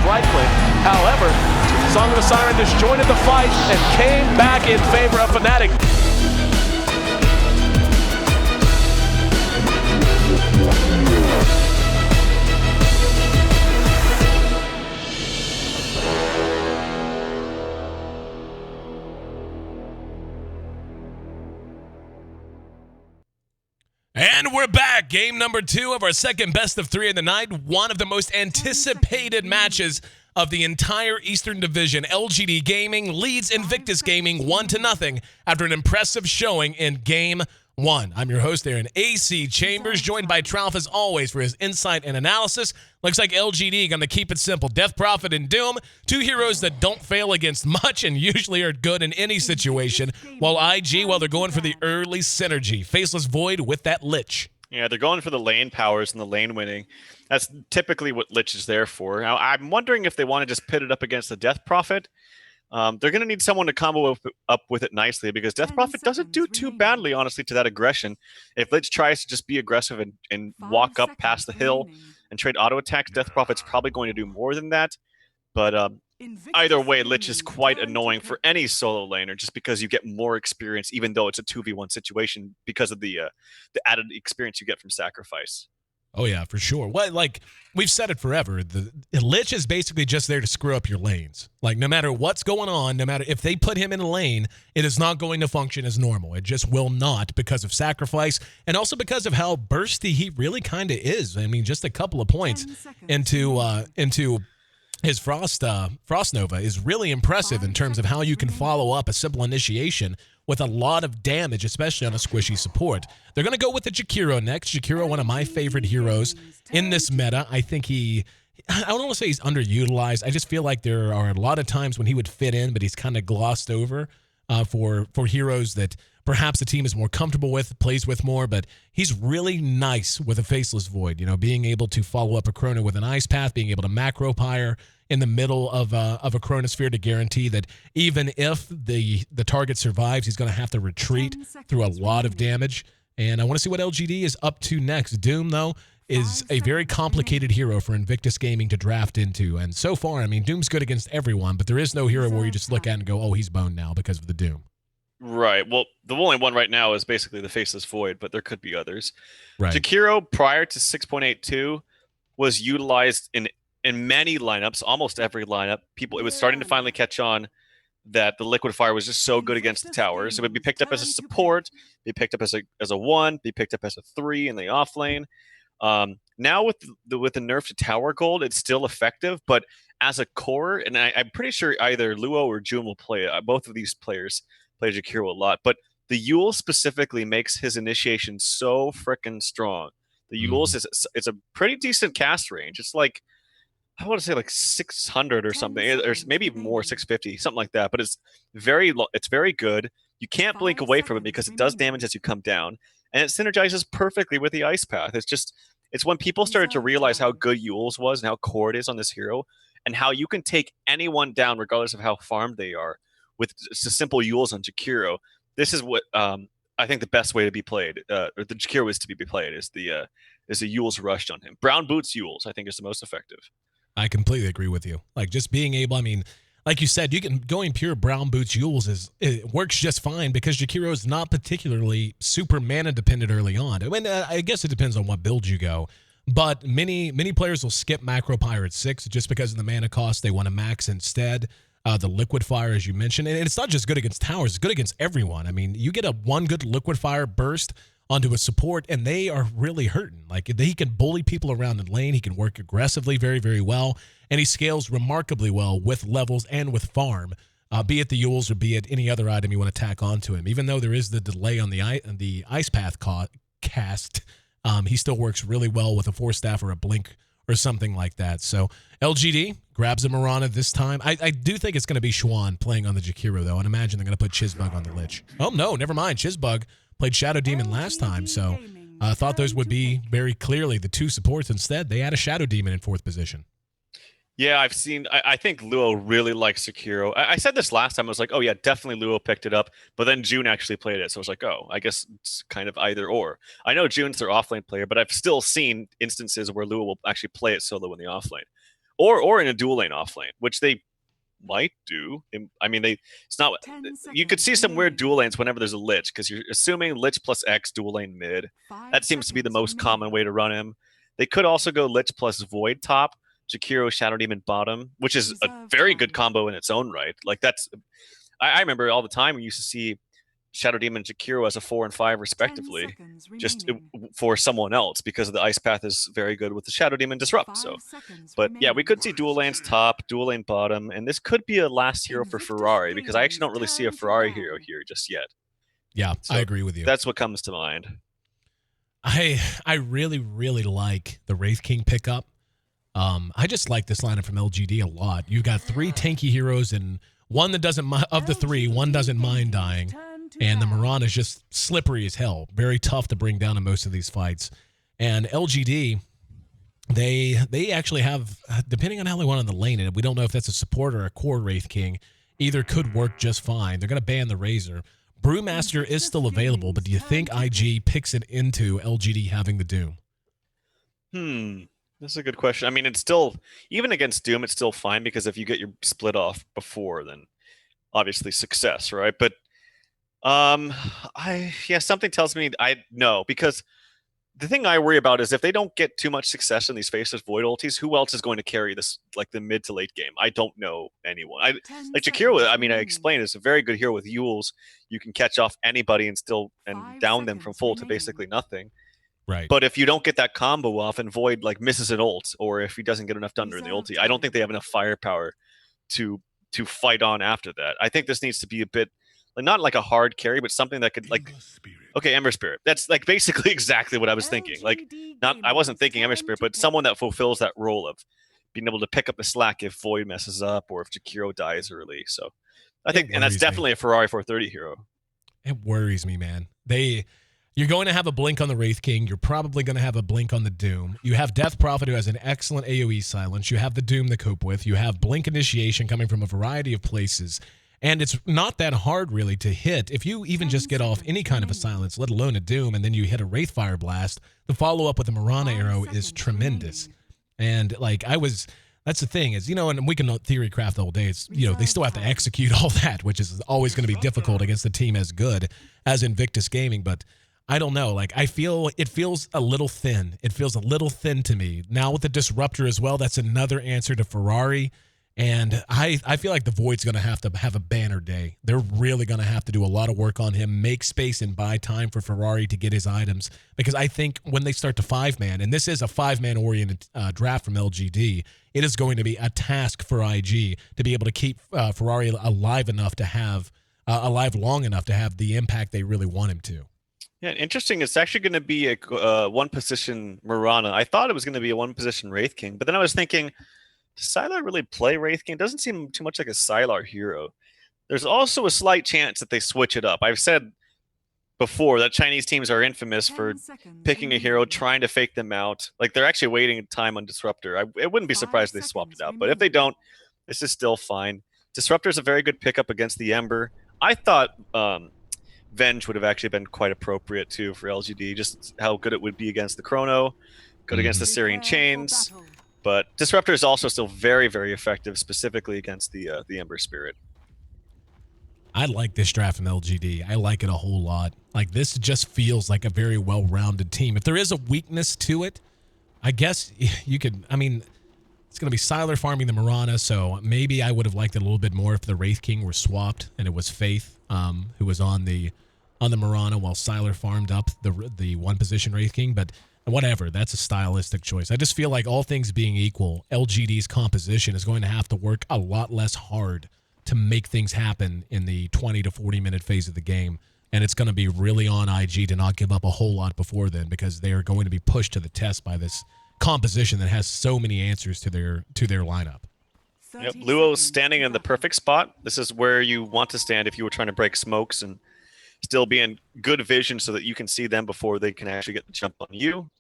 right click. However, Song of the Siren disjointed the fight and came back in favor of Fnatic. And we're back. Game number 2 of our second best of 3 of the night. One of the most anticipated matches of the entire Eastern Division. LGD Gaming leads Invictus Gaming 1-0 after an impressive showing in Game 1. I'm your host there in AC Chambers, joined by Trouf as always for his insight and analysis. Looks like LGD going to keep it simple. Death Prophet and Doom, two heroes that don't fail against much and usually are good in any situation, while IG, they're going for the early synergy. Faceless Void with that Lich. Yeah, they're going for the lane powers and the lane winning. That's typically what Lich is there for. Now, I'm wondering if they want to just pit it up against the Death Prophet. They're going to need someone to combo up with it nicely because Death Prophet doesn't do too badly, honestly, to that aggression. If Lich tries to just be aggressive and walk up past the hill and trade auto attacks, Death Prophet's probably going to do more than that. But either way, Lich is quite annoying for any solo laner just because you get more experience, even though it's a 2v1 situation because of the added experience you get from Sacrifice. Oh, yeah, for sure. Well, like, we've said it forever. The Lich is basically just there to screw up your lanes. Like, no matter what's going on, no matter if they put him in a lane, it is not going to function as normal. It just will not because of Sacrifice and also because of how bursty he really kind of is. I mean, just a couple of points into his Frost Nova is really impressive in terms of how you can follow up a simple initiation with a lot of damage, especially on a squishy support. They're going to go with the Jakiro next. Jakiro, one of my favorite heroes in this meta. I think I don't want to say he's underutilized. I just feel like there are a lot of times when he would fit in, but he's kind of glossed over for heroes that perhaps the team is more comfortable with, plays with more, but he's really nice with a Faceless Void, you know, being able to follow up a Chrono with an Ice Path, being able to macro pyre in the middle of a Chronosphere to guarantee that even if the target survives, he's going to have to retreat through a lot of damage. And I want to see what LGD is up to next. Doom, though, is a very complicated hero for Invictus Gaming to draft into. And so far, I mean, Doom's good against everyone, but there is no hero where you just look at and go, oh, he's boned now because of the Doom. Right. Well, the only one right now is basically the Faceless Void, but there could be others. Right. Jakiro, prior to 6.82, was utilized in many lineups, almost every lineup. It was starting to finally catch on that the Liquid Fire was just so good against the towers. It would be picked up as a support, be picked up as a 1, be picked up as a 3 in the off lane. Now with the nerf to Tower Gold, it's still effective, but as a core, and I'm pretty sure either Luo or June will play it. Both of these players play Jakiro a lot, but the Yule specifically makes his initiation so freaking strong. The Yule's is a pretty decent cast range. It's like, I want to say like 600 or something, or maybe even more, 650, something like that. But it's very good. You can't blink away from it because it does damage as you come down, and it synergizes perfectly with the Ice Path. It's when people started to realize how good Yule's was and how core it is on this hero, and how you can take anyone down regardless of how farmed they are with just a simple Yule's on Jakiro. This is what I think the best way to be played, or the Jakiro is to be played, is the Yule's rushed on him. Brown Boots Yule's, I think, is the most effective. I completely agree with you. Like, just being able, I mean, like you said, going pure Brown Boots Yules it works just fine because Jakiro is not particularly super mana dependent early on. I mean, I guess it depends on what build you go, but many players will skip Macro Pyre at 6 just because of the mana cost. They want to max instead. The Liquid Fire, as you mentioned, and it's not just good against towers, it's good against everyone. I mean, you get one good Liquid Fire burst onto a support, and they are really hurting. Like, he can bully people around in lane, he can work aggressively very, very well, and he scales remarkably well with levels and with farm, be it the Yules or be it any other item you want to tack onto him. Even though there is the delay on the Ice Path cast, he still works really well with a Force Staff or a Blink or something like that. So LGD grabs a Mirana this time. I do think it's going to be Xuan playing on the Jakiro, though. I'd imagine they're going to put Chizbug on the Lich. Oh, no, never mind. Chizbug played Shadow Demon last time, so I thought those would be very clearly the two supports. Instead, they had a Shadow Demon in 4th position. Yeah, I think Luo really likes Jakiro. I said this last time. I was like, oh yeah, definitely Luo picked it up. But then June actually played it. So I was like, oh, I guess it's kind of either or. I know June's their offlane player, but I've still seen instances where Luo will actually play it solo in the offlane. or in a dual lane off lane, which they might do. I mean, it's not. You could see some weird dual lanes whenever there's a Lich, because you're assuming Lich plus X dual lane mid. That seems to be the most common way to run him. They could also go Lich plus Void top, Jakiro Shadow Demon bottom, which is a very good combo in its own right. Like that's, I remember all the time we used to see Shadow Demon and Jakiro as a 4 and 5 respectively, just for someone else, because the Ice Path is very good with the Shadow Demon Disrupt. So, but yeah, we could see dual lanes top, dual lane bottom, and this could be a last hero for Ferrari, because I actually don't really see a Ferrari hero here just yet. Yeah, So I agree with you. That's what comes to mind. I really, really like the Wraith King pickup. I just like this lineup from LGD a lot. You've got 3 tanky heroes, and one that doesn't of the 3, one doesn't mind dying. And the Mirana is just slippery as hell. Very tough to bring down in most of these fights. And LGD, they actually have, depending on how they want on the lane, and we don't know if that's a support or a core Wraith King, either could work just fine. They're going to ban the Razor. Brewmaster is still available, but do you think IG picks it into LGD having the Doom? That's a good question. I mean, it's still, even against Doom, it's still fine, because if you get your split off before, then obviously success, right? But something tells me no, because the thing I worry about is if they don't get too much success in these faceless void ultis, who else is going to carry this, like the mid to late game? I don't know anyone. Like Jakiro, I mean, I explained, it's a very good hero with Yules. You can catch off anybody and down them from full to basically nothing. Right. But if you don't get that combo off and Void like misses an ult, or if he doesn't get enough done during the ulti, I don't think they have enough firepower to fight on after that. I think this needs to be a bit, like, not like a hard carry, but something that could, like, okay, Ember Spirit. That's like basically exactly what I was thinking. Like, I wasn't thinking Ember Spirit, but someone that fulfills that role of being able to pick up the slack if Void messes up or if Jakiro dies early. So I think, and that's definitely a Ferrari 430 hero. It worries me, man. You're going to have a blink on the Wraith King. You're probably going to have a blink on the Doom. You have Death Prophet, who has an excellent AoE silence. You have the Doom to cope with. You have Blink Initiation coming from a variety of places. And it's not that hard, really, to hit. If you even just get off any kind of a silence, let alone a Doom, and then you hit a Wraithfire Blast, the follow-up with a Mirana arrow is tremendous. And, like, that's the thing is, and we can theory craft all day. It's, they still have to execute all that, which is always going to be difficult against a team as good as Invictus Gaming. But I don't know. Like, it feels a little thin. It feels a little thin to me. Now with the Disruptor as well, that's another answer to Ferrari. And I feel like the Void's going to have a banner day. They're really going to have to do a lot of work on him, make space and buy time for Ferrari to get his items. Because I think when they start to 5-man, and this is a 5-man oriented draft from LGD, it is going to be a task for IG to be able to keep Ferrari alive enough to have alive long enough to have the impact they really want him to. Yeah, interesting. It's actually going to be a one-position Mirana. I thought it was going to be a one-position Wraith King, but then I was thinking, does Sylar really play Wraith King? Doesn't seem too much like a Sylar hero. There's also a slight chance that they switch it up. I've said before that Chinese teams are infamous for picking a hero, trying to fake them out. Like, they're actually waiting time on Disruptor. I wouldn't be surprised if they swapped it out, but if they don't, this is still fine. Disruptor is a very good pickup against the Ember. I thought Venge would have actually been quite appropriate too for LGD, just how good it would be against the Chrono, good against the Syrian Chains. But Disruptor is also still very, very effective, specifically against the Ember Spirit. I like this draft from LGD. I like it a whole lot. Like, this just feels like a very well-rounded team. If there is a weakness to it, I guess you could, I mean, it's going to be Sylar farming the Mirana, so maybe I would have liked it a little bit more if the Wraith King were swapped and it was Faith who was on the Mirana while Sylar farmed up the one-position Wraith King, but whatever, that's a stylistic choice. I just feel like, all things being equal, LGD's composition is going to have to work a lot less hard to make things happen in the 20 to 40-minute phase of the game, and it's going to be really on IG to not give up a whole lot before then, because they are going to be pushed to the test by this composition that has so many answers to their lineup. Yep, Luo's standing in the perfect spot. This is where you want to stand if you were trying to break smokes and still be in good vision so that you can see them before they can actually get the jump on you.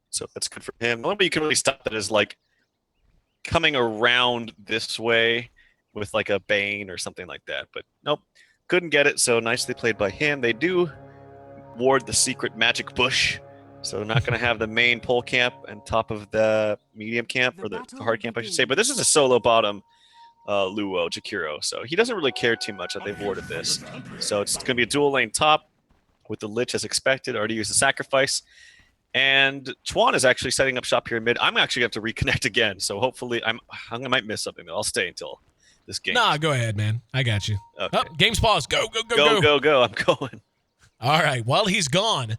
So that's good for him. The only way you can really stop that is like coming around this way with like a Bane or something like that. But nope, couldn't get it. So nicely played by him. They do ward the secret magic bush. So they're not going to have the main pole camp on top of the medium camp, or the hard camp, I should say. But this is a solo bottom Luo, Jakiro. So he doesn't really care too much that they've warded this. So it's going to be a dual lane top with the Lich as expected. Already used the sacrifice. And Chuan is actually setting up shop here in mid. I'm actually going to have to reconnect again. So hopefully I might miss something. I'll stay until this game. Nah, go ahead, man. I got you. Okay. Oh, game's paused. Go. Go. I'm going. All right. While he's gone,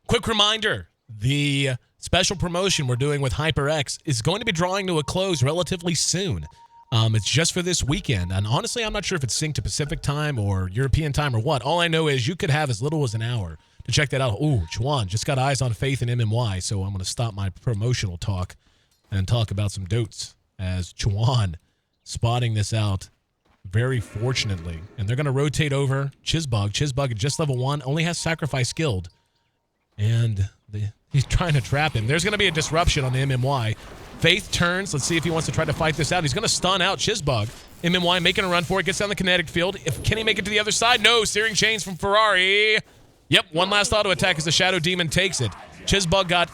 quick reminder. The special promotion we're doing with HyperX is going to be drawing to a close relatively soon. It's just for this weekend. And honestly, I'm not sure if it's synced to Pacific time or European time or what. All I know is you could have as little as an hour to check that out. Ooh, Chuan just got eyes on Faith and MMY, so I'm going to stop my promotional talk and talk about some dotes as Chuan spotting this out very fortunately. And they're going to rotate over Chizbug. Chizbug at just level 1, only has Sacrifice skilled. And he's trying to trap him. There's going to be a disruption on the MMY. Faith turns. Let's see if he wants to try to fight this out. He's going to stun out Chizbug. MMY making a run for it. Gets down the kinetic field. Can he make it to the other side? No. Searing chains from Ferrari. Yep. One last auto attack as the Shadow Demon takes it. Chizbug got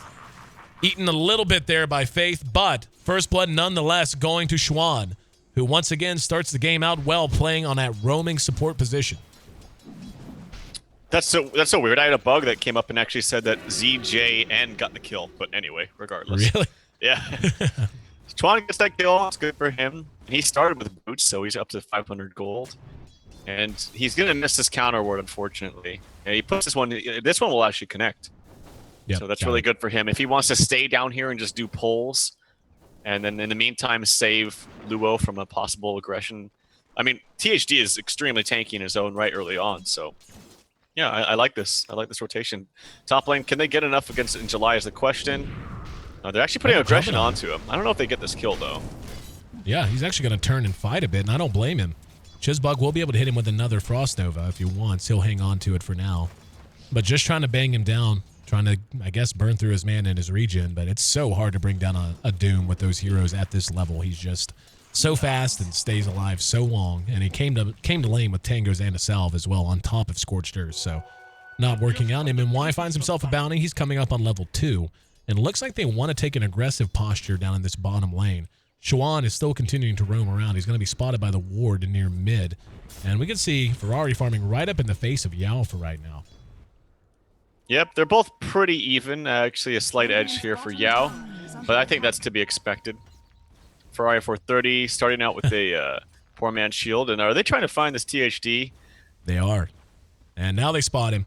eaten a little bit there by Faith, but first blood nonetheless going to Chuan, who once again starts the game out well, playing on that roaming support position. That's so weird. I had a bug that came up and actually said that ZJN got the kill. But anyway, regardless. Really? Yeah. Chuan gets that kill. It's good for him. He started with boots, so he's up to 500 gold. And he's going to miss this counter ward, unfortunately. And he puts this one will actually connect. Yep, so that's really good for him. If he wants to stay down here and just do pulls, and then in the meantime save Luo from a possible aggression. I mean, THD is extremely tanky in his own right early on, so... Yeah, I like this. I like this rotation. Top lane, can they get enough against it in July is the question. They're actually putting aggression onto him. I don't know if they get this kill, though. Yeah, he's actually going to turn and fight a bit, and I don't blame him. Chizbug will be able to hit him with another Frost Nova if he wants. He'll hang on to it for now. But just trying to bang him down, trying to, I guess, burn through his mana and his regen, but it's so hard to bring down a Doom with those heroes at this level. He's just so fast and stays alive so long, and he came to lane with Tangos and a Salve as well on top of Scorched Earth, so not working out. MMY finds himself a bounty. He's coming up on level 2, and it looks like they want to take an aggressive posture down in this bottom lane. Chuan is still continuing to roam around. He's going to be spotted by the ward near mid, and we can see Ferrari farming right up in the face of Yao for right now. Yep, they're both pretty even. Actually, a slight edge here for Yao, but I think that's to be expected. Ferrari 430 starting out with a poor man's shield. And are they trying to find this THD? They are. And now they spot him.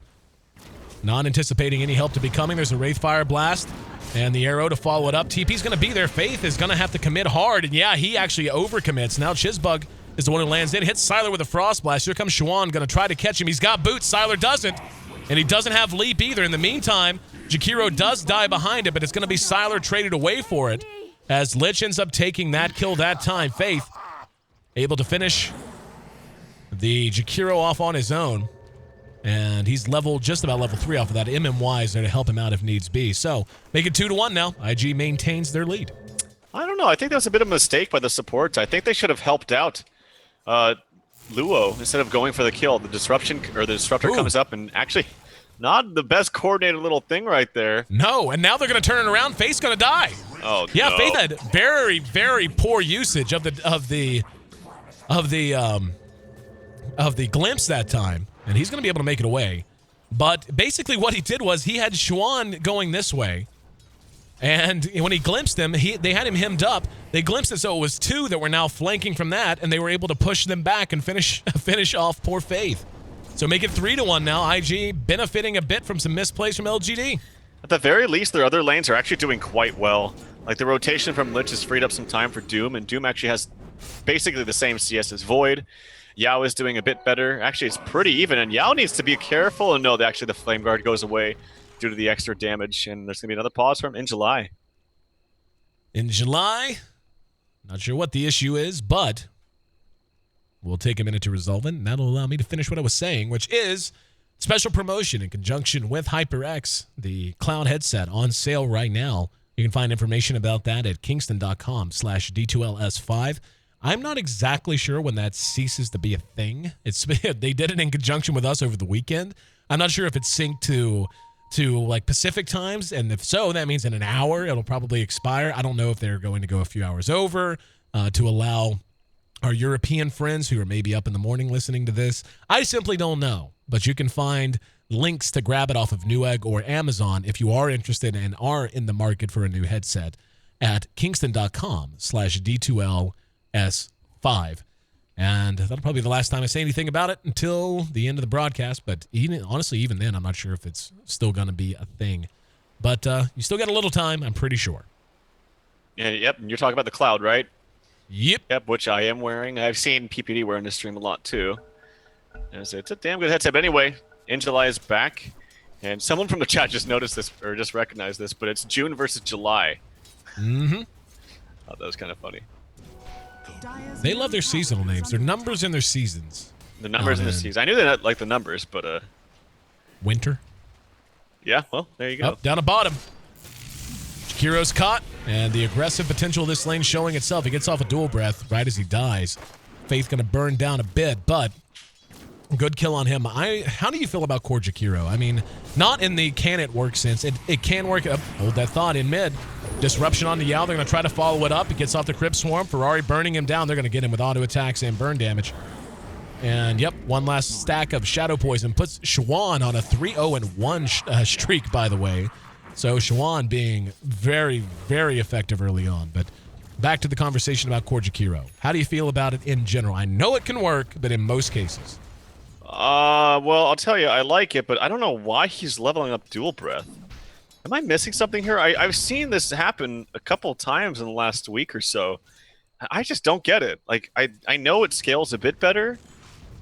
Not anticipating any help to be coming. There's a Wraithfire Blast and the arrow to follow it up. TP's going to be there. Faith is going to have to commit hard. And yeah, he actually overcommits. Now Chizbug is the one who lands in. Hits Sylar with a Frost Blast. Here comes Chuan, going to try to catch him. He's got boots. Sylar doesn't. And he doesn't have leap either. In the meantime, Jakiro does die behind it, but it's going to be Sylar traded away for it, as Lich ends up taking that kill that time. Faith able to finish the Jakiro off on his own. And he's just about level 3 off of that. MMY is there to help him out if needs be. So, make it 2-1 now. IG maintains their lead. I don't know. I think that was a bit of a mistake by the supports. I think they should have helped out Luo instead of going for the kill. The disruptor comes up, and actually not the best coordinated little thing right there. No, and now they're going to turn it around. Faith's going to die. Oh, yeah, no. Faith had very, very poor usage of the glimpse that time, and he's going to be able to make it away. But basically what he did was he had Chuan going this way, and when he glimpsed him, they had him hemmed up. They glimpsed it, so it was 2 that were now flanking from that, and they were able to push them back and finish off poor Faith. So make it 3-1 now. IG benefiting a bit from some misplays from LGD. At the very least, their other lanes are actually doing quite well. Like the rotation from Lich has freed up some time for Doom, and Doom actually has basically the same CS as Void. Yao is doing a bit better. Actually, it's pretty even, and Yao needs to be careful. And no, actually the Flame Guard goes away due to the extra damage, and there's going to be another pause from him in July. In July, not sure what the issue is, but we'll take a minute to resolve it, and that'll allow me to finish what I was saying, which is special promotion in conjunction with HyperX, the cloud headset on sale right now. You can find information about that at kingston.com/D2L S5. I'm not exactly sure when that ceases to be a thing. They did it in conjunction with us over the weekend. I'm not sure if it's synced to to like Pacific times? And if so, that means in an hour it'll probably expire. I don't know if they're going to go a few hours over to allow our European friends who are maybe up in the morning listening to this. I simply don't know. But you can find links to grab it off of Newegg or Amazon if you are interested and are in the market for a new headset at kingston.com/D2L S5. And that'll probably be the last time I say anything about it until the end of the broadcast. But honestly, even then, I'm not sure if it's still going to be a thing. But you still got a little time, I'm pretty sure. Yeah, yep. And you're talking about the Cloud, right? Yep. Which I am wearing. I've seen PPD wearing this stream a lot too. And it's a damn good headset. But anyway, in July is back. And someone from the chat just noticed this, or just recognized this, but it's June versus July. Mm-hmm. Oh, that was kind of funny. They love their seasonal names. Their numbers and their seasons. The numbers in the season. I knew they didn't like the numbers, but Winter. yeah, well, there you go. Up, down the bottom. Jakiro's caught, and the aggressive potential of this lane showing itself. He gets off a dual breath right as he dies. Faith going to burn down a bit, but good kill on him. How do you feel about core Jakiro? I mean, not in the can it work sense. It can work. Hold that thought in mid. Disruption on the Yao. They're going to try to follow it up. He gets off the Crib Swarm. Ferrari burning him down. They're going to get him with auto attacks and burn damage. And, yep, one last stack of Shadow Poison. Puts Shawan on a 3-0-1 streak, by the way. So Shawan being very, very effective early on. But back to the conversation about core Jakiro. How do you feel about it in general? I know it can work, but in most cases. Well, I'll tell you, I like it, but I don't know why he's leveling up dual breath. Am I missing something here? I've seen this happen a couple times in the last week or so. I just don't get it. Like, I know it scales a bit better,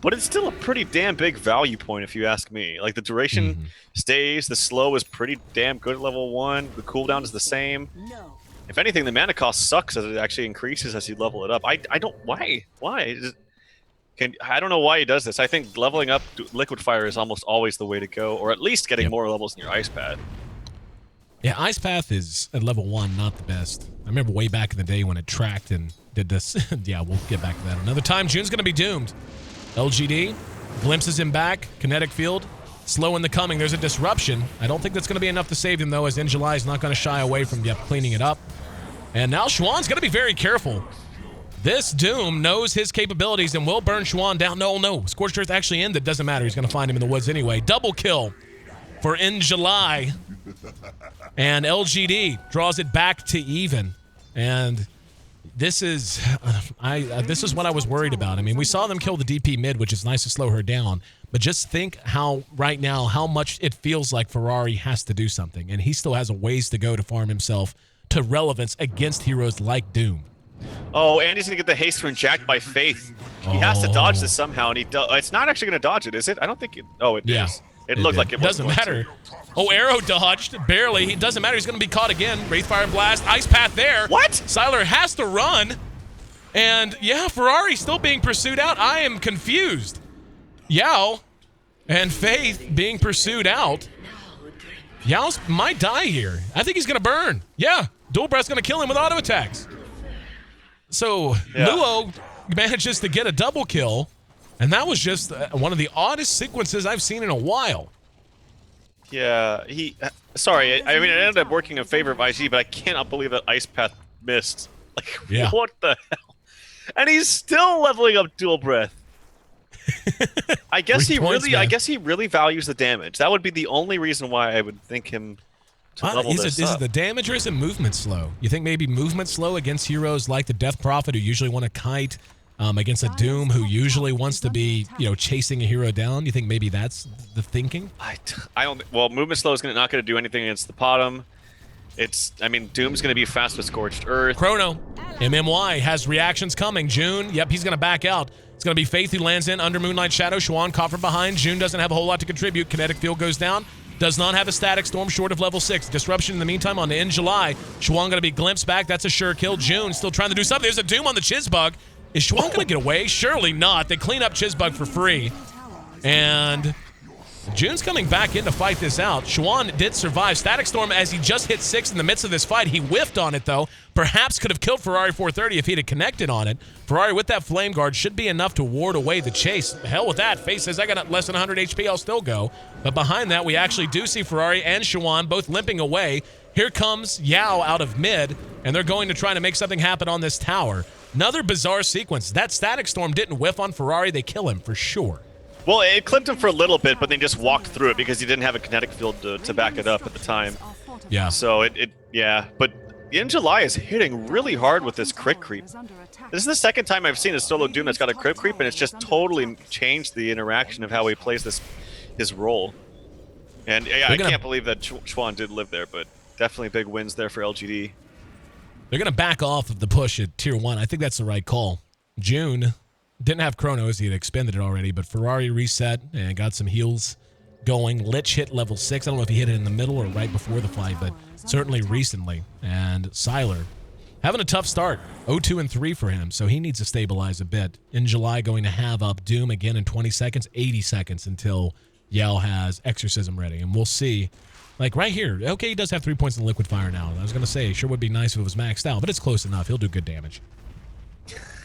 but it's still a pretty damn big value point if you ask me. Like, the duration stays, the slow is pretty damn good at level 1, the cooldown is the same. No. If anything, the mana cost sucks as it actually increases as you level it up. I don't... Why? I don't know why he does this. I think leveling up Liquid Fire is almost always the way to go, or at least getting more levels in your Ice Path. Yeah, Ice Path is at level 1 not the best. I remember way back in the day when it tracked and did this. Yeah, we'll get back to that another time. June's going to be doomed. LGD glimpses him back. Kinetic Field slow in the coming. There's a disruption. I don't think that's going to be enough to save him, though, as In July is not going to shy away from cleaning it up. And now Schwann's going to be very careful. This Doom knows his capabilities and will burn Schwann down. No. Scorched Earth actually ended. Doesn't matter. He's going to find him in the woods anyway. Double kill for In July. And LGD draws it back to even. And this is this is what I was worried about. I mean, we saw them kill the DP mid, which is nice to slow her down. But just think how much it feels like Ferrari has to do something. And he still has a ways to go to farm himself to relevance against heroes like Doom. Oh, and he's going to get the haste from Jack by Faith. He has to dodge this somehow, and he does. It's not actually going to dodge it, is it? I don't think it... Oh, it is. It looked like it was. Doesn't matter. Oh, Arrow dodged. Barely. It doesn't matter. He's going to be caught again. Wraithfire Blast. Ice Path there. What? Siler has to run. And, yeah, Ferrari still being pursued out. I am confused. Yao and Faith being pursued out. Yao's might die here. I think he's going to burn. Yeah. Dual Breath's going to kill him with auto attacks. So, Luo manages to get a double kill, and that was just one of the oddest sequences I've seen in a while. Yeah, sorry, I mean, it ended up working in favor of IG, but I cannot believe that Ice Path missed. Like, what the hell? And he's still leveling up Dual Breath. I guess he really values the damage. That would be the only reason why I would think him to level this up. Is it the damage or is it movement slow? You think maybe movement slow against heroes like the Death Prophet, who usually want to kite, against a Doom who usually wants to be, chasing a hero down? You think maybe that's the thinking? I don't. Well, movement slow is not going to do anything against the bottom. Doom's going to be fast with Scorched Earth. Chrono, MMY has reactions coming. June, yep, he's going to back out. It's going to be Faith who lands in under Moonlight Shadow. Schwann caught from behind. June doesn't have a whole lot to contribute. Kinetic Field goes down. Does not have a static storm short of level 6. Disruption in the meantime on the In July. Schwann going to be glimpsed back. That's a sure kill. June still trying to do something. There's a Doom on the Chizbug. Is Schwann going to get away? Surely not. They clean up Chizbug for free. And June's coming back in to fight this out. Chuan did survive. Static Storm, as he just hit 6 in the midst of this fight. He whiffed on it, though. Perhaps could have killed Ferrari 430 if he'd have connected on it. Ferrari with that Flame Guard should be enough to ward away the chase. Hell with that. Face says, I got less than 100 HP, I'll still go. But behind that, we actually do see Ferrari and Chuan both limping away. Here comes Yao out of mid, and they're going to try to make something happen on this tower. Another bizarre sequence. That Static Storm didn't whiff on Ferrari. They kill him for sure. Well, it clipped him for a little bit, but they just walked through it because he didn't have a kinetic field to back it up at the time. Yeah. So yeah. But In July is hitting really hard with this crit creep. This is the second time I've seen a solo Doom that's got a crit creep, and it's just totally changed the interaction of how he plays his role. And yeah, I can't believe that Chuan did live there, but definitely big wins there for LGD. They're going to back off of the push at Tier 1. I think that's the right call. June didn't have Chronos. He had expended it already, but Ferrari reset and got some heals going. Lich hit level 6. I don't know if he hit it in the middle or right before the fight, but certainly recently. And Sylar having a tough start. 0-2 and 3 for him, so he needs to stabilize a bit. In July, going to have up Doom again in 20 seconds, 80 seconds until Yao has Exorcism ready. And we'll see. Like right here, okay, he does have 3 points in Liquid Fire now. I was going to say, sure would be nice if it was maxed out, but it's close enough. He'll do good damage.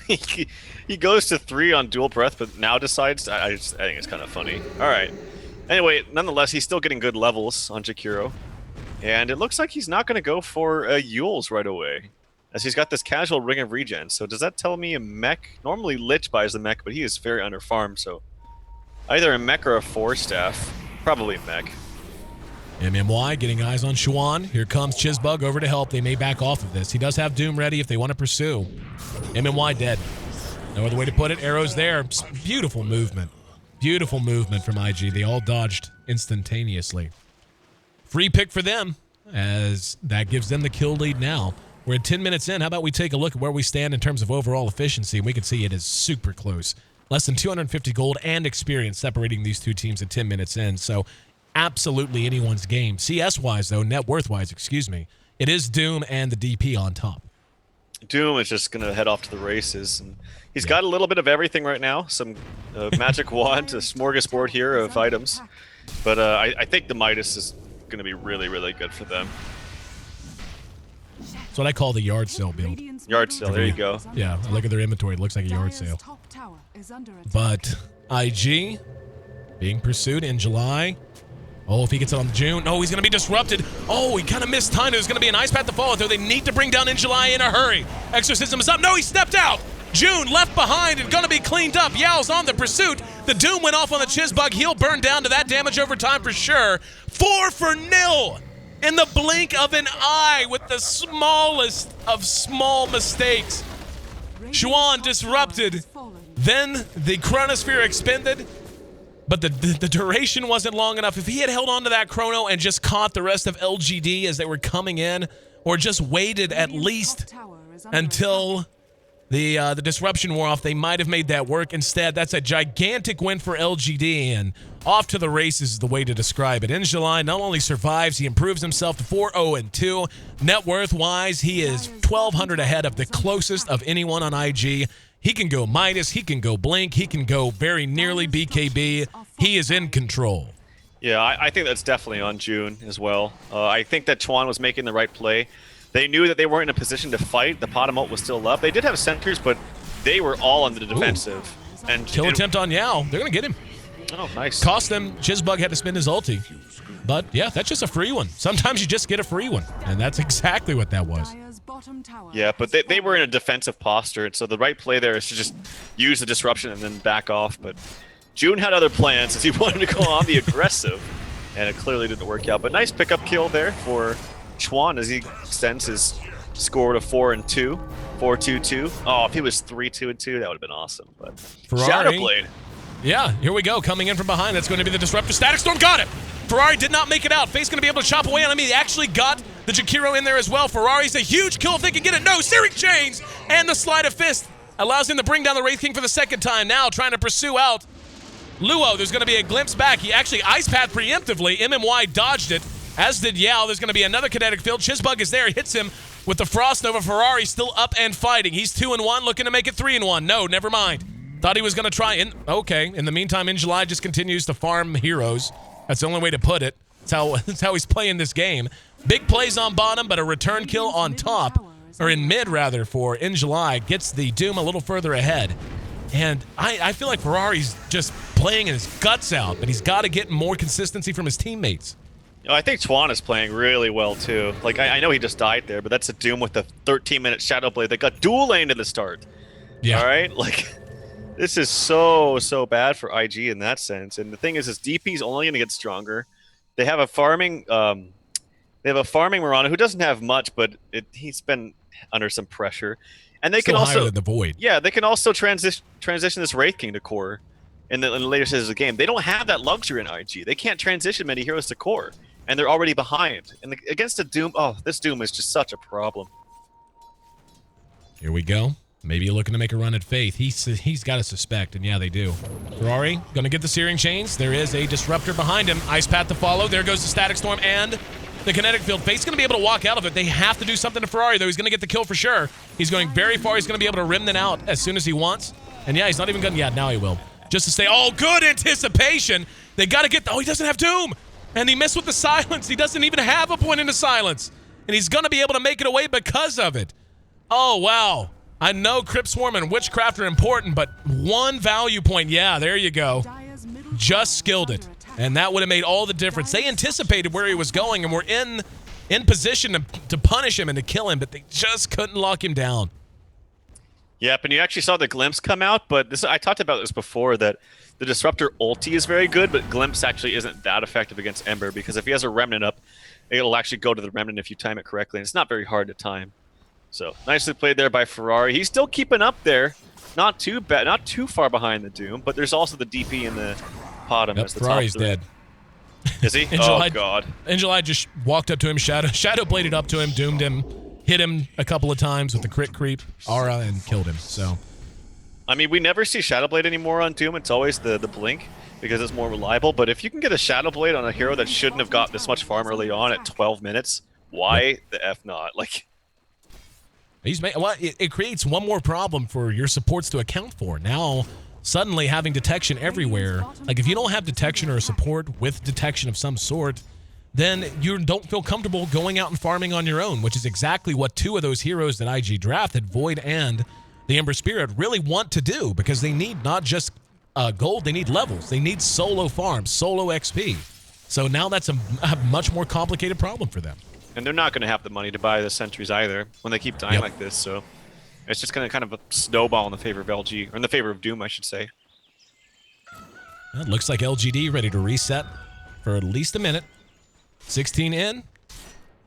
He goes to 3 on Dual Breath, but now decides, I think it's kind of funny. All right. Anyway, nonetheless, he's still getting good levels on Jakiro. And it looks like he's not going to go for Yules right away, as he's got this casual Ring of Regen. So does that tell me a mech? Normally Lich buys the mech, but he is very under-farmed, so either a mech or a 4-staff. Probably a mech. MMY getting eyes on Chuan. Here comes Chizbug over to help. They may back off of this. He does have Doom ready if they want to pursue. MMY dead. No other way to put it. Arrows there. Beautiful movement. Beautiful movement from IG. They all dodged instantaneously. Free pick for them, as that gives them the kill lead now. We're at 10 minutes in. How about we take a look at where we stand in terms of overall efficiency? We can see it is super close. Less than 250 gold and experience separating these two teams at 10 minutes in. So absolutely anyone's game. CS-wise, though, net worth-wise, excuse me, it is Doom and the DP on top. Doom is just going to head off to the races. And he's got a little bit of everything right now. Some magic wand, a smorgasbord here of items. But I think the Midas is going to be really, really good for them. That's what I call the yard sale build. Yard sale, there you go. Yeah, look at their inventory. It looks like a yard sale. But IG being pursued in July. Oh, if he gets it on June. Oh, he's going to be disrupted. Oh, he kind of missed time. There's going to be an ice path to follow through. They need to bring down in July in a hurry. Exorcism is up. No, he stepped out. June left behind and going to be cleaned up. Yao's on the pursuit. The Doom went off on the Chizbug. He'll burn down to that damage over time for sure. 4-0 in the blink of an eye with the smallest of small mistakes. Chuan disrupted. Then the Chronosphere expended. But the duration wasn't long enough. If he had held on to that Chrono and just caught the rest of LGD as they were coming in, or just waited at least until the disruption wore off, they might have made that work. Instead, that's a gigantic win for LGD, and off to the races is the way to describe it. In July, not only survives, he improves himself to 4-0 and 2. Net worth-wise, he is 1,200 ahead of the closest of anyone on IG. He can go Midas, he can go Blink, he can go very nearly BKB. He is in control. Yeah, I think that's definitely on June as well. I think that Chuan was making the right play. They knew that they weren't in a position to fight. The pot ult was still up. They did have sentries, but they were all on the defensive. And kill attempt on Yao. They're going to get him. Oh, nice. Cost them. Chizbug had to spend his ulti. But yeah, that's just a free one. Sometimes you just get a free one. And that's exactly what that was. Yeah, but they were in a defensive posture, and so the right play there is to just use the disruption and then back off. But June had other plans as he wanted to go on the aggressive, and it clearly didn't work out. But nice pickup kill there for Chuan as he extends his score to 4-2, 4-2-2. Oh, if he was 3-2-2, that would have been awesome. But Ferrari, Shadowblade. Yeah, here we go. Coming in from behind. That's going to be the disruptor. Static Storm got it. Ferrari did not make it out. Face going to be able to chop away on him. He actually got the Jakiro in there as well. Ferrari's a huge kill if they can get it. No, Searing Chains and the Sleight of Fist allows him to bring down the Wraith King for the second time. Now trying to pursue out Luo. There's going to be a glimpse back. He actually Ice Path preemptively. MMY dodged it, as did Yao. There's going to be another kinetic field. Chizbug is there. Hits him with the Frost Nova. Ferrari still up and fighting. He's 2-1, looking to make it 3-1. No, never mind. Thought he was going to try. Okay. In the meantime, In July just continues to farm heroes. That's the only way to put it. That's how he's playing this game. Big plays on bottom, but a return kill on top, or in mid rather, for In July gets the Doom a little further ahead. And I feel like Ferrari's just playing his guts out, but he's got to get more consistency from his teammates. I think Twan is playing really well too. Like I know he just died there, but that's a Doom with a 13-minute Shadow Blade that got dual lane at the start. Yeah. All right, like this is so bad for IG in that sense. And the thing is, DP is only going to get stronger. They have a farming Mirana who doesn't have much, but he's been under some pressure. And they Still can also higher than the Void. Yeah, they can also transition this Wraith King to core in the later stages of the game. They don't have that luxury in IG. They can't transition many heroes to core, and they're already behind. And against a Doom, this Doom is just such a problem. Here we go. Maybe looking to make a run at Faith. He's got to suspect, and yeah, they do. Ferrari going to get the Searing Chains. There is a Disruptor behind him. Ice Path to follow. There goes the Static Storm and the Kinetic Field. Faith's going to be able to walk out of it. They have to do something to Ferrari, though. He's going to get the kill for sure. He's going very far. He's going to be able to remnant out as soon as he wants. And yeah, he's not even going to... Yeah, now he will. Just to say, oh, good anticipation. They got to get... Oh, he doesn't have Doom. And he missed with the Silence. He doesn't even have a point into Silence. And he's going to be able to make it away because of it. Oh, wow. I know Crypt Swarm and Witchcraft are important, but one value point, yeah, there you go. Just skilled it. And that would have made all the difference. They anticipated where he was going and were in position to punish him and to kill him, but they just couldn't lock him down. Yep, and you actually saw the Glimpse come out, but I talked about this before, that the Disruptor ulti is very good, but Glimpse actually isn't that effective against Ember, because if he has a Remnant up, it'll actually go to the Remnant if you time it correctly, and it's not very hard to time. So, nicely played there by Ferrari. He's still keeping up there. Not too bad, not too far behind the Doom, but there's also the DP and the Potom as the Ferrari's top three. dead. Is he? Oh, God. In July just walked up to him, Shadow bladed up to him, doomed him, hit him a couple of times with the crit creep, aura, and killed him. So, I mean, we never see Shadow Blade anymore on Doom. It's always the Blink, because it's more reliable. But if you can get a Shadow Blade on a hero that shouldn't have got this much farm early on at 12 minutes, why the F not? Like... It creates one more problem for your supports to account for. Now, suddenly having detection everywhere, like if you don't have detection or a support with detection of some sort, then you don't feel comfortable going out and farming on your own, which is exactly what two of those heroes that IG drafted, Void and the Ember Spirit, really want to do, because they need not just gold, they need levels. They need solo farms, solo XP. So now that's a much more complicated problem for them. And they're not going to have the money to buy the sentries either when they keep dying like this, so it's just going to kind of snowball in the favor of LG, or in the favor of Doom, I should say. It looks like LGD ready to reset for at least a minute. 16 in,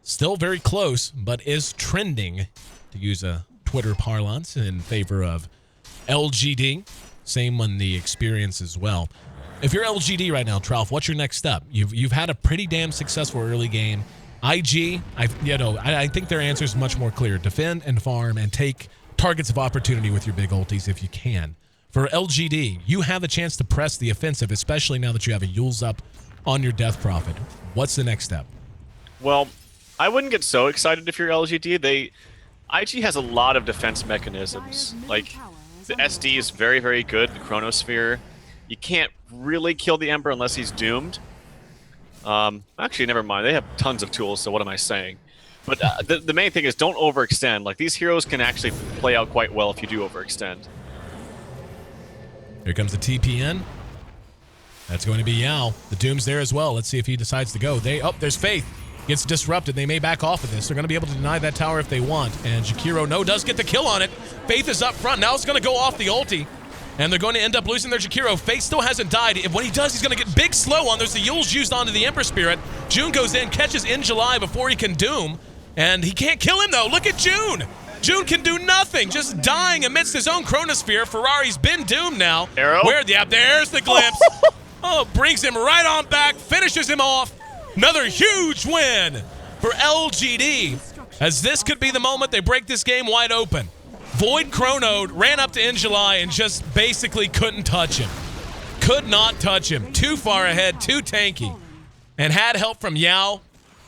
still very close, but is trending, to use a Twitter parlance, in favor of LGD. Same on the experience as well. If you're LGD right now, Trouf, what's your next step? You've had a pretty damn successful early game. IG, I think their answer is much more clear. Defend and farm and take targets of opportunity with your big ultis if you can. For LGD, you have a chance to press the offensive, especially now that you have a Yules up on your Death Prophet. What's the next step? Well, I wouldn't get so excited if you're LGD. IG has a lot of defense mechanisms. Like, the SD is very, very good, the Chronosphere. You can't really kill the Ember unless he's doomed. Actually, never mind. They have tons of tools, so what am I saying? But the main thing is don't overextend. Like, these heroes can actually play out quite well if you do overextend. Here comes the TPN. That's going to be Yao. The Doom's there as well. Let's see if he decides to go. There's Faith. Gets disrupted. They may back off of this. They're going to be able to deny that tower if they want. And Jakiro, does get the kill on it. Faith is up front. Now it's going to go off the ulti. And they're going to end up losing their Jakiro. Faith still hasn't died. When he does, he's going to get big slow on. There's the Yules used onto the Ember Spirit. June goes in, catches In July before he can Doom. And he can't kill him, though. Look at June. June can do nothing, just dying amidst his own Chronosphere. Ferrari's been doomed now. Arrow? There's the glimpse. Brings him right on back, finishes him off. Another huge win for LGD, as this could be the moment they break this game wide open. Void Chrono ran up to In July and just basically couldn't touch him. Could not touch him. Too far ahead, too tanky. And had help from Yao,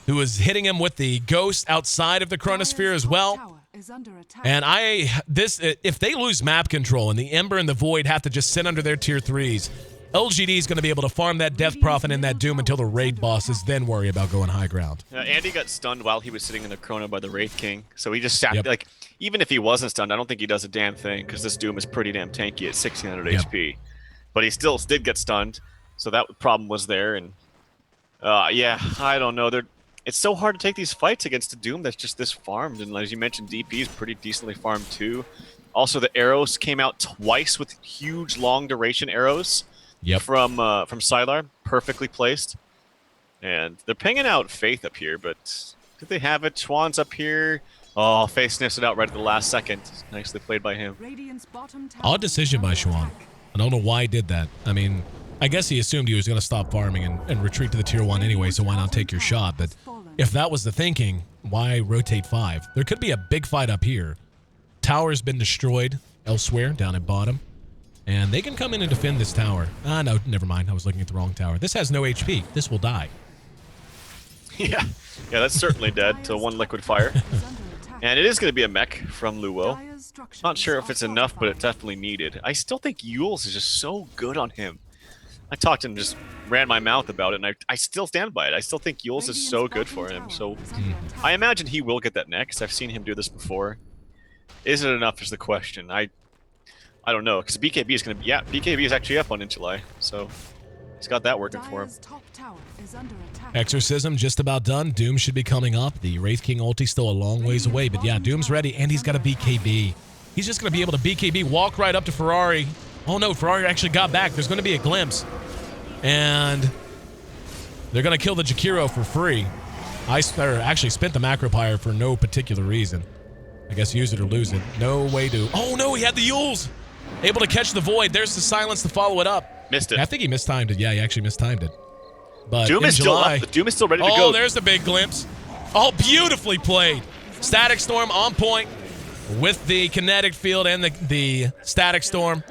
who was hitting him with the ghost outside of the Chronosphere as well. And if they lose map control and the Ember and the Void have to just sit under their tier 3s, LGD is going to be able to farm that Death Prophet and that Doom until the raid bosses, then worry about going high ground. Andy got stunned while he was sitting in the Chrono by the Wraith King, so he just sat, like, even if he wasn't stunned, I don't think he does a damn thing, because this Doom is pretty damn tanky at 1600 HP. But he still did get stunned, so that problem was there, and yeah, I don't know. It's so hard to take these fights against a Doom that's just this farmed, and as you mentioned, DP is pretty decently farmed too. Also, the arrows came out twice with huge long duration arrows. From Sylar, perfectly placed. And they're pinging out Faith up here, but did they have it? Schwann's up here. Oh, Faith sniffs it out right at the last second. Nicely played by him. Odd decision by Schwann. I don't know why he did that. I mean, I guess he assumed he was going to stop farming and retreat to the tier 1 anyway, so why not take your shot? But if that was the thinking, why rotate 5? There could be a big fight up here. Tower's been destroyed elsewhere down at bottom. And they can come in and defend this tower. No, never mind. I was looking at the wrong tower. This has no HP. This will die. Yeah, that's certainly dead to 1 liquid fire. And it is going to be a mech from Luo. Not sure if it's enough, but it's definitely needed. I still think Yules is just so good on him. I talked and just ran my mouth about it, and I still stand by it. I still think Yules is so good for him. So I imagine he will get that next. I've seen him do this before. Is it enough is the question. I don't know, because BKB is going to be... Yeah, BKB is actually up on Inchulai, so he's got that working for him. Exorcism just about done. Doom should be coming up. The Wraith King ulti still a long ways away, but yeah, Doom's ready, and he's got a BKB. He's just going to be able to BKB, walk right up to Ferrari. Oh no, Ferrari actually got back. There's going to be a glimpse. And they're going to kill the Jakiro for free. I actually spent the Macropyre for no particular reason. I guess use it or lose it. No way to... Oh no, he had the Yules! Able to catch the Void. There's the silence to follow it up. Missed it. I think he mistimed it. Yeah, he actually mistimed it. But Doom is still up. Doom is still ready to go. Oh, there's the big glimpse. Oh, beautifully played. Static Storm on point with the kinetic field and the Static Storm.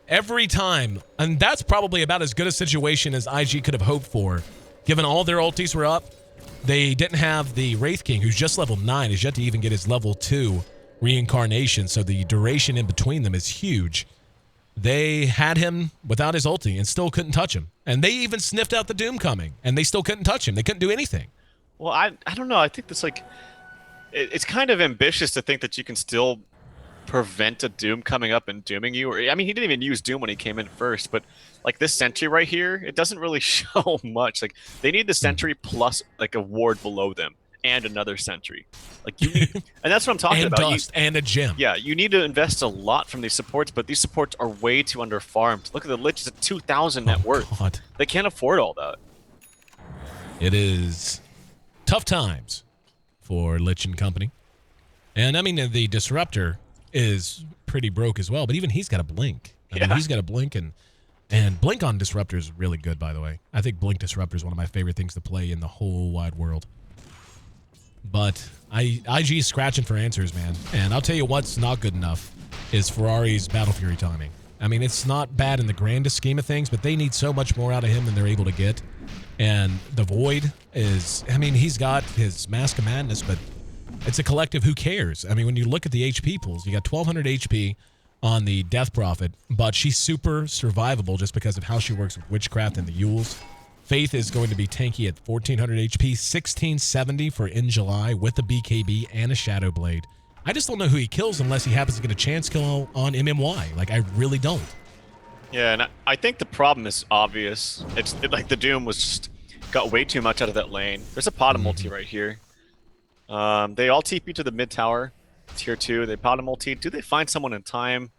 Every time, and that's probably about as good a situation as IG could have hoped for, given all their ultis were up. They didn't have the Wraith King, who's just level 9, is yet to even get his level 2 reincarnation, so the duration in between them is huge. They had him without his ulti and still couldn't touch him. And they even sniffed out the Doom coming, and they still couldn't touch him. They couldn't do anything. Well, I don't know. I think that's like... It's kind of ambitious to think that you can still prevent a Doom coming up and dooming you. Or, I mean, he didn't even use Doom when he came in first, but like this sentry right here, it doesn't really show much. Like, they need the sentry plus like a ward below them and another sentry. Like, you need, and that's what I'm talking and about. Dust and a gem. Yeah, you need to invest a lot from these supports, but these supports are way too underfarmed. Look at the Lich is at 2,000 net worth. God. They can't afford all that. It is tough times for Lich and company. And I mean, the Disruptor is pretty broke as well, but even he's got a blink. I mean, he's got a blink, and blink on Disruptor is really good, by the way. I think blink Disruptor is one of my favorite things to play in the whole wide world. But IG is scratching for answers, man. And I'll tell you what's not good enough is Ferrari's Battle Fury timing. I mean, it's not bad in the grandest scheme of things, but they need so much more out of him than they're able to get. And the Void is, I mean, he's got his Mask of Madness, but it's a collective who cares. I mean, when you look at the HP pools, you got 1,200 HP on the Death Prophet, but she's super survivable just because of how she works with Witchcraft and the Yules. Faith is going to be tanky at 1,400 HP, 1,670 for in July with the BKB and a Shadow Blade. I just don't know who he kills unless he happens to get a chance kill on MMY. Like, I really don't. Yeah, and I think the problem is obvious. It's like the Doom was just got way too much out of that lane. There's a pot of multi right here. They all TP to the mid tower, tier 2. They pot of multi. Do they find someone in time?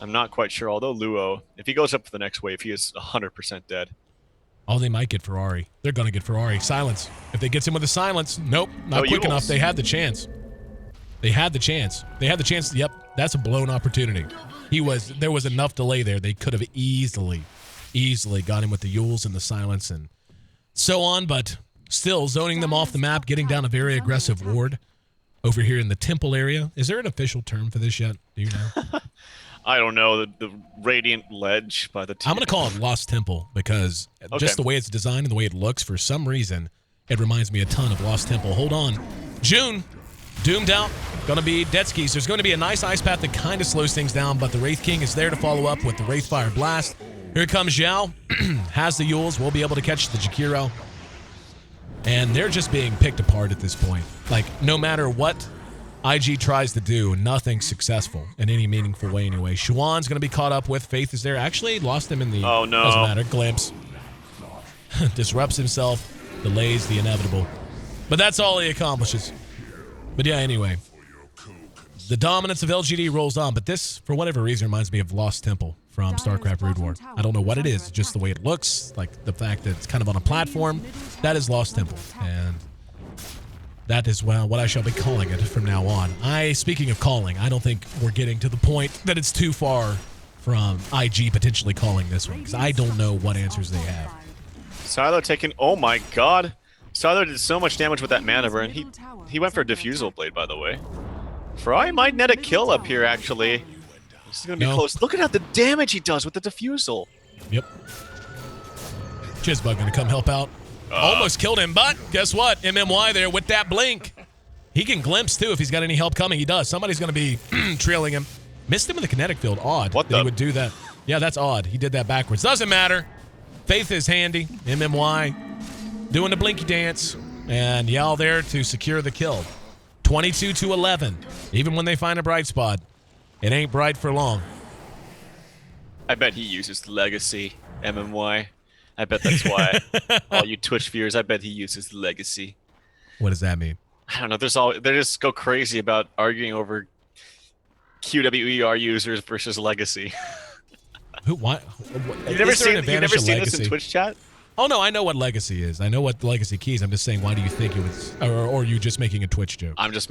I'm not quite sure. Although Luo, if he goes up for the next wave, he is 100% dead. Oh, they might get Ferrari. They're going to get Ferrari. Silence. If they get him with a silence, nope, not quick enough. They had the chance. They had the chance. They had the chance. Yep, that's a blown opportunity. There was enough delay there. They could have easily got him with the Yules and the silence and so on, but still zoning them off the map, getting down a very aggressive ward over here in the temple area. Is there an official term for this yet? Do you know? I don't know. The Radiant Ledge by the... I'm going to call it Lost Temple because just the way it's designed and the way it looks, for some reason, it reminds me a ton of Lost Temple. Hold on. June, Doomed out. Going to be Detskis. There's going to be a nice ice path that kind of slows things down, but the Wraith King is there to follow up with the Wraithfire Blast. Here comes Zhao. Has the Yules. Will be able to catch the Jakiro. And they're just being picked apart at this point. Like, no matter what IG tries to do, nothing's successful in any meaningful way anyway. Xuan's going to be caught up with. Faith is there. Actually, lost him in the... Oh, no. Doesn't matter. Glimpse. Disrupts himself. Delays the inevitable. But that's all he accomplishes. But yeah, anyway. The dominance of LGD rolls on, but this, for whatever reason, reminds me of Lost Temple from StarCraft Brood War. I don't know what it is, just the way it looks, like the fact that it's kind of on a platform. That is Lost Temple, and that is, well, what I shall be calling it from now on. Speaking of calling, I don't think we're getting to the point that it's too far from IG potentially calling this one, because I don't know what answers they have. Silo taking... Oh my god. Silo did so much damage with that mana burn. He went for a Diffusal Blade, by the way. Fry might net a kill up here, actually. This is going to be close. Look at how the damage he does with the Diffusal. Yep. Chizbug going to come help out. Almost killed him, but guess what? MMY there with that blink. He can glimpse, too, if he's got any help coming. He does. Somebody's going to be trailing him. Missed him in the kinetic field. Odd what that he would do that. Yeah, that's odd. He did that backwards. Doesn't matter. Faith is handy. MMY doing the blinky dance. And Yao there to secure the kill. 22-11. Even when they find a bright spot, it ain't bright for long. I bet he uses the Legacy, MMY. I bet that's why. All you Twitch viewers, I bet he uses the Legacy. What does that mean? I don't know. They just go crazy about arguing over QWER users versus Legacy. Who? What? You've never seen this in Twitch chat? Oh no, I know what Legacy is. I know what Legacy keys. I'm just saying, why do you think it was, or are you just making a Twitch joke? I'm just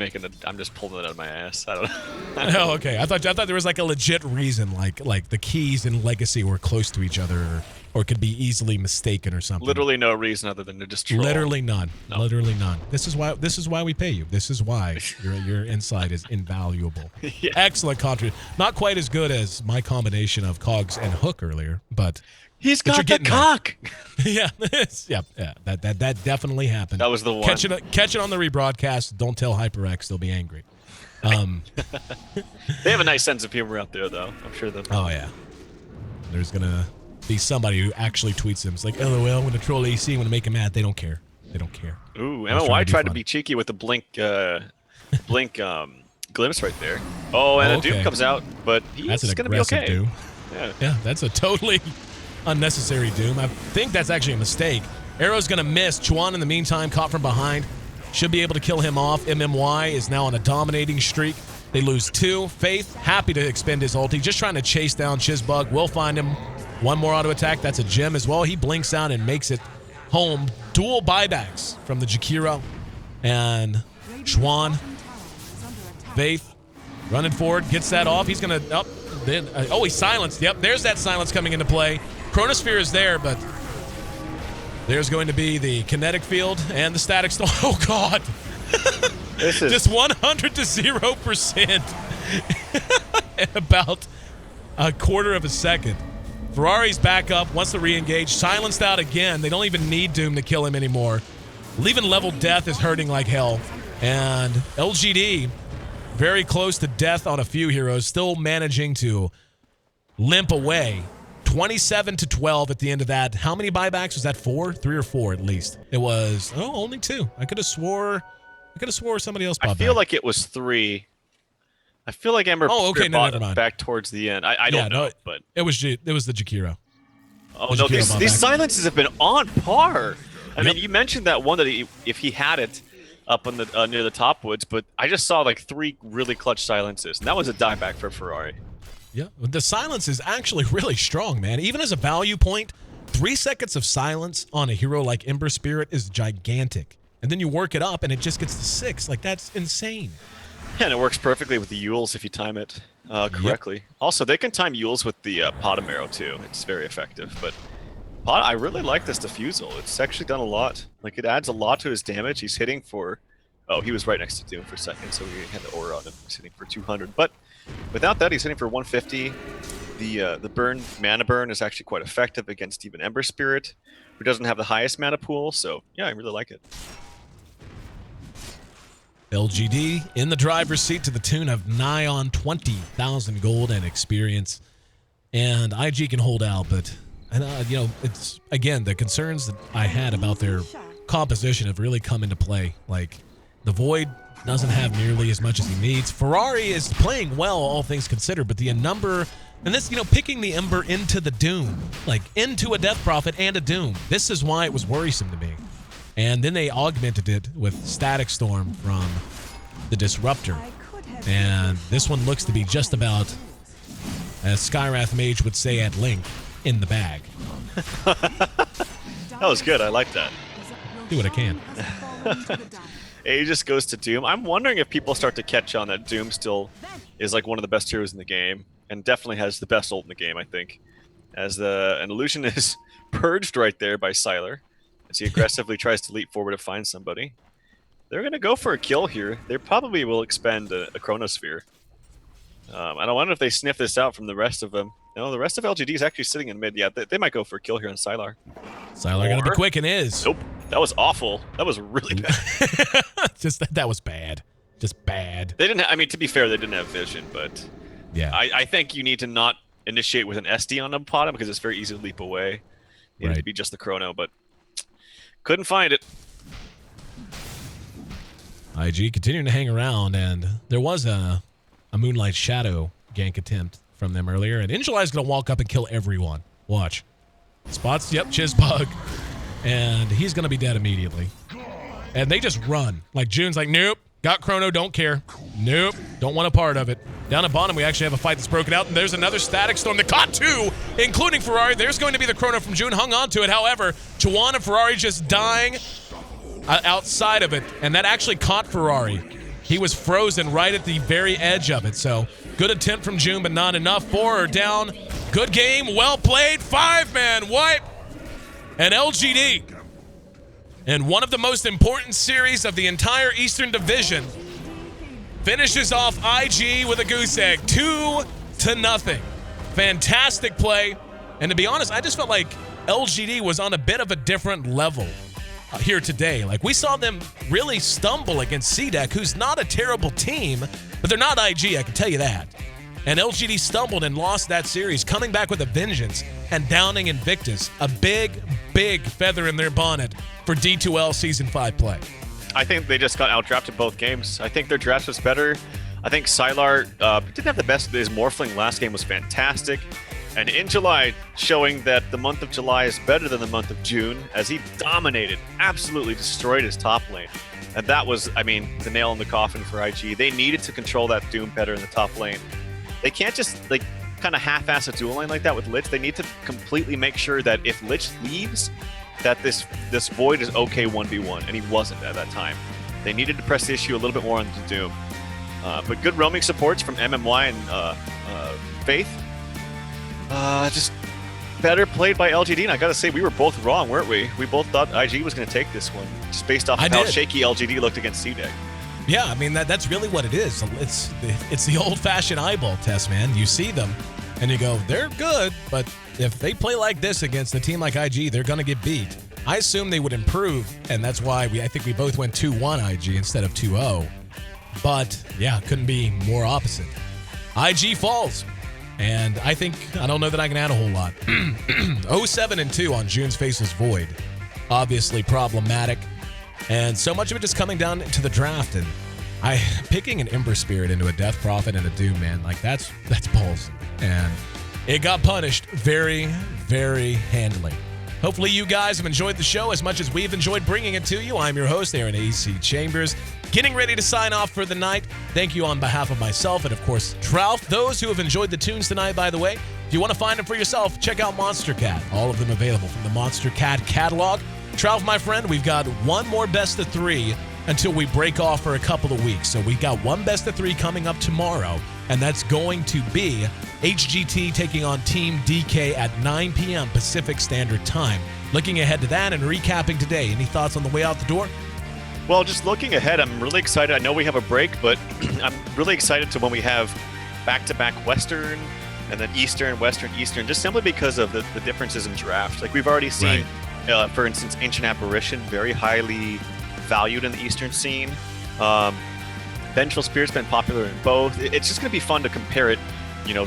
pulling it out of my ass. I don't know. Oh, okay. I thought there was like a legit reason, like the keys in Legacy were close to each other, or could be easily mistaken or something. Literally no reason other than to just troll. Literally none. No. Literally none. This is why we pay you. This is why your insight is invaluable. Yeah. Excellent contribution. Not quite as good as my combination of Cogs and Hook earlier, but. He's got the cock. Yeah, yeah. That definitely happened. That was the one. Catch it on the rebroadcast. Don't tell HyperX; they'll be angry. They have a nice sense of humor out there, though. I'm sure that. Oh yeah. There's gonna be somebody who actually tweets them. It's like, LOL, I'm gonna troll AC. I'm gonna make him mad. They don't care. They don't care. Ooh, MMY tried to be cheeky with the blink glimpse right there. Oh, and a Doom comes out, but he's gonna be okay. Doom. Yeah, that's a totally unnecessary Doom. I think that's actually a mistake. Arrow's going to miss. Chuan, in the meantime, caught from behind. Should be able to kill him off. MMY is now on a dominating streak. They lose 2. Faith, happy to expend his ulti. Just trying to chase down Chizbug. Will find him. One more auto attack. That's a gem as well. He blinks out and makes it home. Dual buybacks from the Jakiro. And Chuan. Faith running forward. Gets that off. He's going to... he's silenced. Yep, there's that silence coming into play. Chronosphere is there, but there's going to be the kinetic field and the static storm. Oh, God. This is just 100 to 0% in about a quarter of a second. Ferrari's back up, wants to re-engage. Silenced out again. They don't even need Doom to kill him anymore. Leaving level death is hurting like hell. And LGD, very close to death on a few heroes, still managing to limp away. 27 to 12 at the end of that. How many buybacks? Was that 4? 3 or 4 at least. It was, only 2. I could have swore somebody else bought I feel back. like it was 3. I feel like Ember bought back towards the end. I don't know, but it was the Jakiro. Oh no, these silences have been on par. I mean, you mentioned that one that if he had it up on the near the top woods, but I just saw like 3 really clutch silences, and that was a dieback for Ferrari. Yeah, the silence is actually really strong, man. Even as a value point, 3 seconds of silence on a hero like Ember Spirit is gigantic. And then you work it up, and it just gets to 6. Like, that's insane. Yeah, and it works perfectly with the Yules if you time it correctly. Yep. Also, they can time Yules with the Potom Arrow, too. It's very effective. But I really like this Diffusal. It's actually done a lot. Like, it adds a lot to his damage. He's hitting for... Oh, he was right next to Doom for a second, so he had the aura on him. He's hitting for 200. But without that, he's hitting for 150. The mana burn is actually quite effective against even Ember Spirit, who doesn't have the highest mana pool. So, yeah, I really like it. LGD in the driver's seat to the tune of nigh on 20,000 gold and experience. And IG can hold out, but it's, again, the concerns that I had about their composition have really come into play. Like, the Void doesn't have nearly as much as he needs. Ferrari is playing well, all things considered, but the number, and this, picking the Ember into the Doom, like into a Death Prophet and a Doom, this is why it was worrisome to me. And then they augmented it with Static Storm from the Disruptor. And this one looks to be just about, as Skywrath Mage would say at length, in the bag. That was good. I like that. Do what I can. Aegis goes to Doom. I'm wondering if people start to catch on that Doom still is like one of the best heroes in the game, and definitely has the best ult in the game, I think. As an illusion is purged right there by Sylar, as he aggressively tries to leap forward to find somebody. They're going to go for a kill here. They probably will expend a Chronosphere. I don't wonder if they sniff this out from the rest of them. No, the rest of LGD is actually sitting in mid. Yeah, they might go for a kill here on Sylar. Sylar going to be quick and is. Nope. That was awful. That was really bad. That was bad. Just bad. They didn't. I mean, to be fair, they didn't have vision, but yeah, I think you need to not initiate with an SD on a pot because it's very easy to leap away. You need to be just the Chrono, but couldn't find it. IG continuing to hang around, and there was a Moonlight Shadow gank attempt from them earlier, and Injuly's going to walk up and kill everyone. Watch. Spots, yep, Chizbug. And he's going to be dead immediately. And they just run. Like, June's like, nope, got Chrono, don't care. Nope, don't want a part of it. Down at bottom, we actually have a fight that's broken out, and there's another Static Storm that caught two, including Ferrari. There's going to be the Chrono from June, hung on to it. However, Juwan and Ferrari just dying outside of it, and that actually caught Ferrari. He was frozen right at the very edge of it, so good attempt from June, but not enough. 4 are down. Good game, well played, 5-man wipe. And LGD, in one of the most important series of the entire Eastern Division, finishes off IG with a goose egg, 2-0. Fantastic play, and to be honest, I just felt like LGD was on a bit of a different level here today. Like, we saw them really stumble against CDEC, who's not a terrible team, but they're not IG, I can tell you that. And LGD stumbled and lost that series, coming back with a vengeance and downing Invictus. A big, big feather in their bonnet for D2L Season 5 play. I think they just got outdrafted both games. I think their draft was better. I think Sylar didn't have the best. His Morphling last game was fantastic. And in July, showing that the month of July is better than the month of June, as he dominated, absolutely destroyed his top lane. And that was, I mean, the nail in the coffin for IG. They needed to control that Doom better in the top lane. They can't just, like, kind of half-ass a dual lane like that with Lich. They need to completely make sure that if Lich leaves, that this Void is okay 1v1, and he wasn't at that time. They needed to press the issue a little bit more on the Doom. But good roaming supports from MMY and Faith. Just better played by LGD, and I gotta say, we were both wrong, weren't we? We both thought IG was going to take this one, just based off of how shaky LGD looked against CDEC. Yeah, I mean, that's really what it is. It's the old-fashioned eyeball test, man. You see them, and you go, they're good, but if they play like this against a team like IG, they're going to get beat. I assume they would improve, and that's why I think we both went 2-1 IG instead of 2-0. But, yeah, couldn't be more opposite. IG falls. And I don't know that I can add a whole lot. 0-7-2 on June's Faceless Void. Obviously problematic. And so much of it just coming down to the draft. And picking an Ember Spirit into a Death Prophet and a Doom, man, like that's balls. And it got punished very, very handily. Hopefully you guys have enjoyed the show as much as we've enjoyed bringing it to you. I'm your host, Aaron A.C. Chambers. Getting ready to sign off for the night. Thank you on behalf of myself and, of course, Trout. Those who have enjoyed the tunes tonight, by the way, if you want to find them for yourself, check out Monster Cat. All of them available from the Monster Cat catalog. Trout, my friend, we've got one more best of 3 until we break off for a couple of weeks. So we've got one best of 3 coming up tomorrow, and that's going to be HGT taking on Team DK at 9 p.m. Pacific Standard Time. Looking ahead to that and recapping today. Any thoughts on the way out the door? Well, just looking ahead, I'm really excited. I know we have a break, but I'm really excited to when we have back-to-back Western and then Eastern, Western, Eastern, just simply because of the differences in draft. Like, we've already seen, for instance, Ancient Apparition, very highly valued in the Eastern scene. Ventral Spirit's been popular in both. It's just going to be fun to compare it,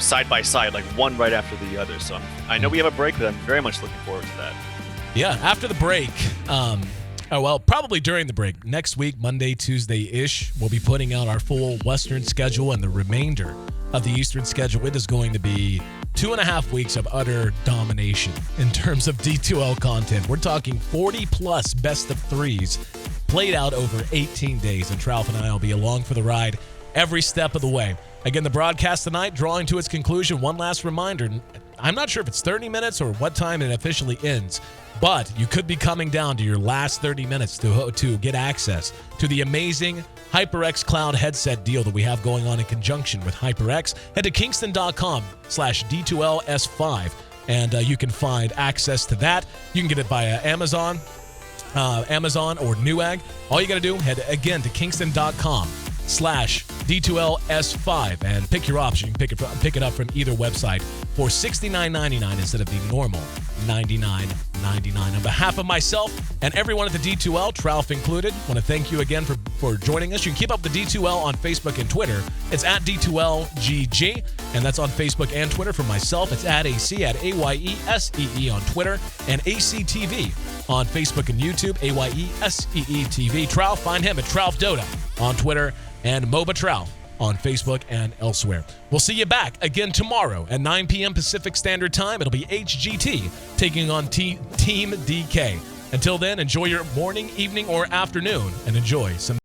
side by side, like one right after the other. So I know we have a break, but I'm very much looking forward to that. Yeah, after the break, probably during the break, next week, Monday, Tuesday-ish, we'll be putting out our full Western schedule and the remainder of the Eastern schedule. It is going to be 2.5 weeks of utter domination in terms of D2L content. We're talking 40-plus best of threes played out over 18 days, and Tralf and I will be along for the ride every step of the way. Again, the broadcast tonight drawing to its conclusion. One last reminder, I'm not sure if it's 30 minutes or what time it officially ends, but you could be coming down to your last 30 minutes to get access to the amazing HyperX Cloud headset deal that we have going on in conjunction with HyperX. Head to kingston.com/D2L S5, and you can find access to that. You can get it via Amazon or Newegg. All you got to do, head again to kingston.com/D2L S5 and pick your option. You can pick it up from either website for $69.99 instead of the normal $99.99. On behalf of myself and everyone at the D2L, Tralf included, I want to thank you again for joining us. You can keep up with the D2L on Facebook and Twitter. It's at D2LGG, and that's on Facebook and Twitter. For myself, it's at AC, at AYESEE on Twitter, and ACTV on Facebook and YouTube, AYESEE TV. Tralf, find him at Tralf Dota on Twitter, and MOBA Tralf on Facebook and elsewhere. We'll see you back again tomorrow at 9 p.m. Pacific Standard Time. It'll be HGT taking on Team DK. Until then, enjoy your morning, evening, or afternoon, and enjoy some